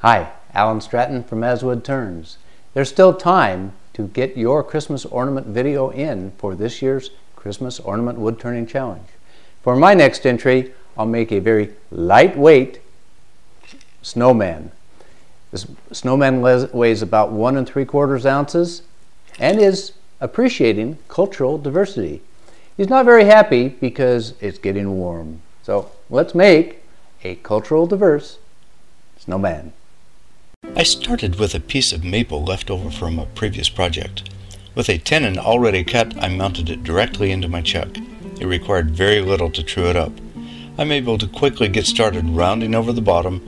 Hi, Alan Stratton from Woodturns. There's still time to get your Christmas ornament video in for this year's Christmas Ornament Woodturning Challenge. For my next entry, I'll make a very lightweight snowman. This snowman weighs about 1 3/4 ounces and is appreciating cultural diversity. He's not very happy because it's getting warm. So let's make a cultural diverse snowman. I started with a piece of maple left over from a previous project. With a tenon already cut, I mounted it directly into my chuck. It required very little to true it up. I'm able to quickly get started rounding over the bottom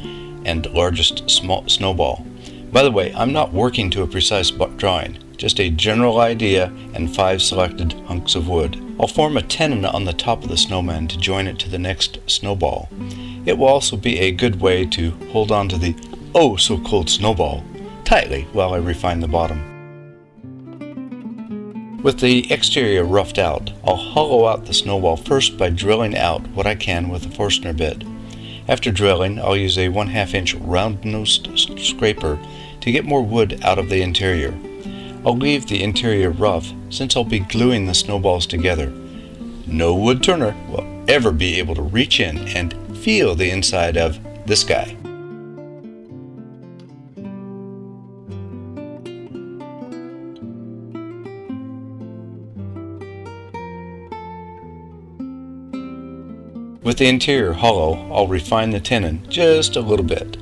and largest snowball. By the way, I'm not working to a precise drawing, just a general idea and 5 selected hunks of wood. I'll form a tenon on the top of the snowman to join it to the next snowball. It will also be a good way to hold on to the oh-so-cold snowball tightly while I refine the bottom. With the exterior roughed out, I'll hollow out the snowball first by drilling out what I can with a Forstner bit. After drilling, I'll use a 1/2 inch round-nosed scraper to get more wood out of the interior. I'll leave the interior rough since I'll be gluing the snowballs together. No wood turner will ever be able to reach in and feel the inside of this guy. With the interior hollow, I'll refine the tenon just a little bit.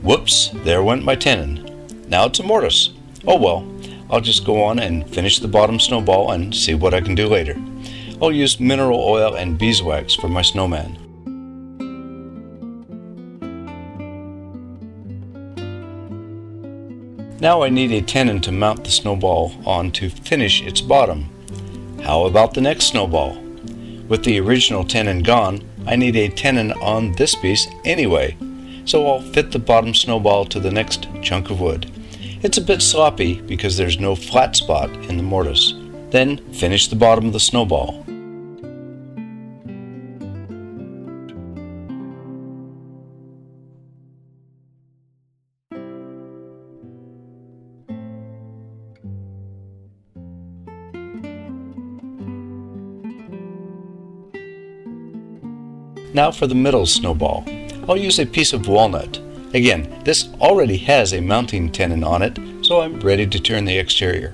Whoops, there went my tenon. Now it's a mortise. Oh well, I'll just go on and finish the bottom snowball and see what I can do later. I'll use mineral oil and beeswax for my snowman. Now I need a tenon to mount the snowball on to finish its bottom. How about the next snowball? With the original tenon gone, I need a tenon on this piece anyway, so I'll fit the bottom snowball to the next chunk of wood. It's a bit sloppy because there's no flat spot in the mortise. Then finish the bottom of the snowball. Now for the middle snowball. I'll use a piece of walnut. Again, this already has a mounting tenon on it, so I'm ready to turn the exterior.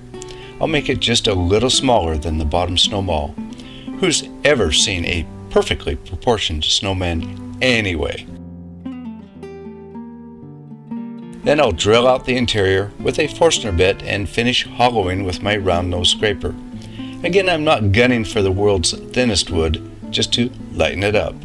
I'll make it just a little smaller than the bottom snowball. Who's ever seen a perfectly proportioned snowman anyway? Then I'll drill out the interior with a Forstner bit and finish hollowing with my round nose scraper. Again, I'm not gunning for the world's thinnest wood, just to lighten it up.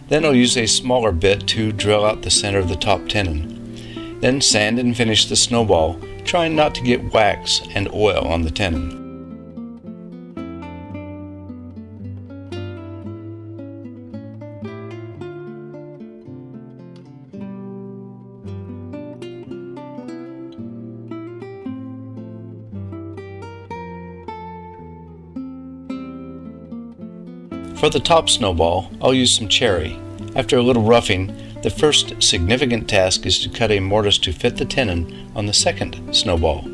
Then I'll use a smaller bit to drill out the center of the top tenon. Then sand and finish the snowball, trying not to get wax and oil on the tenon. For the top snowball, I'll use some cherry. After a little roughing, the first significant task is to cut a mortise to fit the tenon on the second snowball.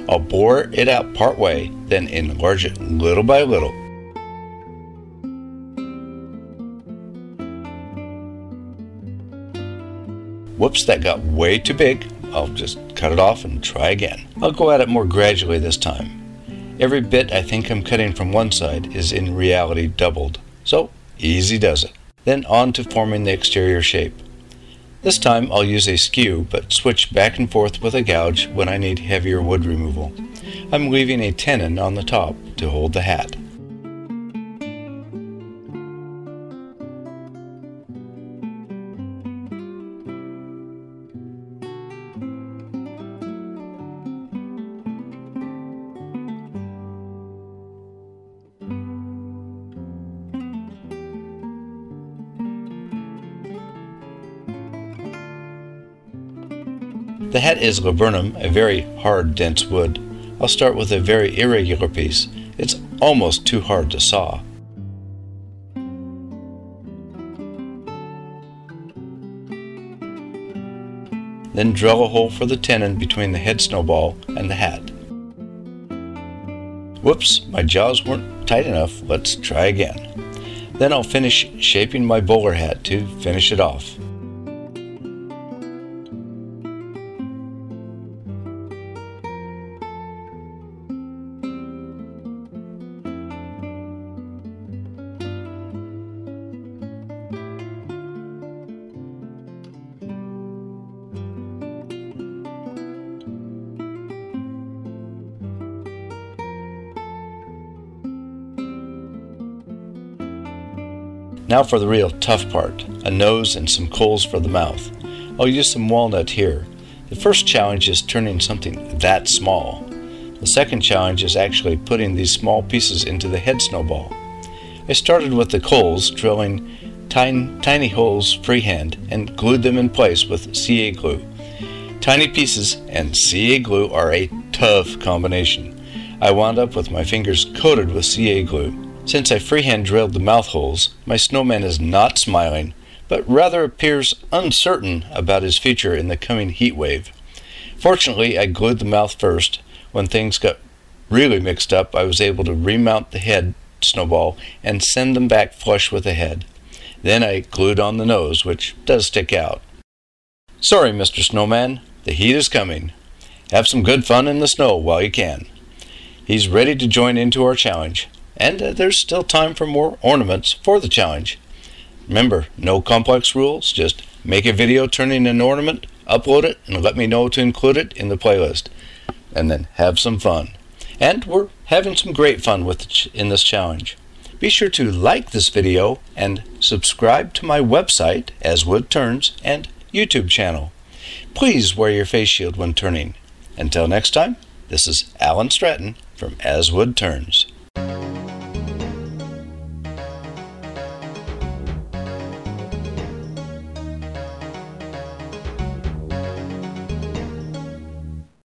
I'll bore it out part way, then enlarge it little by little. Whoops, that got way too big. I'll just cut it off and try again. I'll go at it more gradually this time. Every bit I think I'm cutting from one side is in reality doubled. So, easy does it. Then on to forming the exterior shape. This time I'll use a skew, but switch back and forth with a gouge when I need heavier wood removal. I'm leaving a tenon on the top to hold the hat. The hat is Laburnum, a very hard, dense wood. I'll start with a very irregular piece. It's almost too hard to saw. Then drill a hole for the tenon between the head snowball and the hat. Whoops, my jaws weren't tight enough. Let's try again. Then I'll finish shaping my bowler hat to finish it off. Now for the real tough part, a nose and some coals for the mouth. I'll use some walnut here. The first challenge is turning something that small. The second challenge is actually putting these small pieces into the head snowball. I started with the coals, drilling tiny holes freehand and glued them in place with CA glue. Tiny pieces and CA glue are a tough combination. I wound up with my fingers coated with CA glue. Since I freehand drilled the mouth holes, my snowman is not smiling, but rather appears uncertain about his future in the coming heat wave. Fortunately, I glued the mouth first. When things got really mixed up, I was able to remount the head snowball and send them back flush with the head. Then I glued on the nose, which does stick out. Sorry, Mr. Snowman, the heat is coming. Have some good fun in the snow while you can. He's ready to join into our challenge. And there's still time for more ornaments for the challenge. Remember, no complex rules, just make a video turning an ornament, upload it, and let me know to include it in the playlist. And then have some fun. And we're having some great fun in this challenge. Be sure to like this video and subscribe to my website, As Wood Turns, and YouTube channel. Please wear your face shield when turning. Until next time, this is Alan Stratton from As Wood Turns.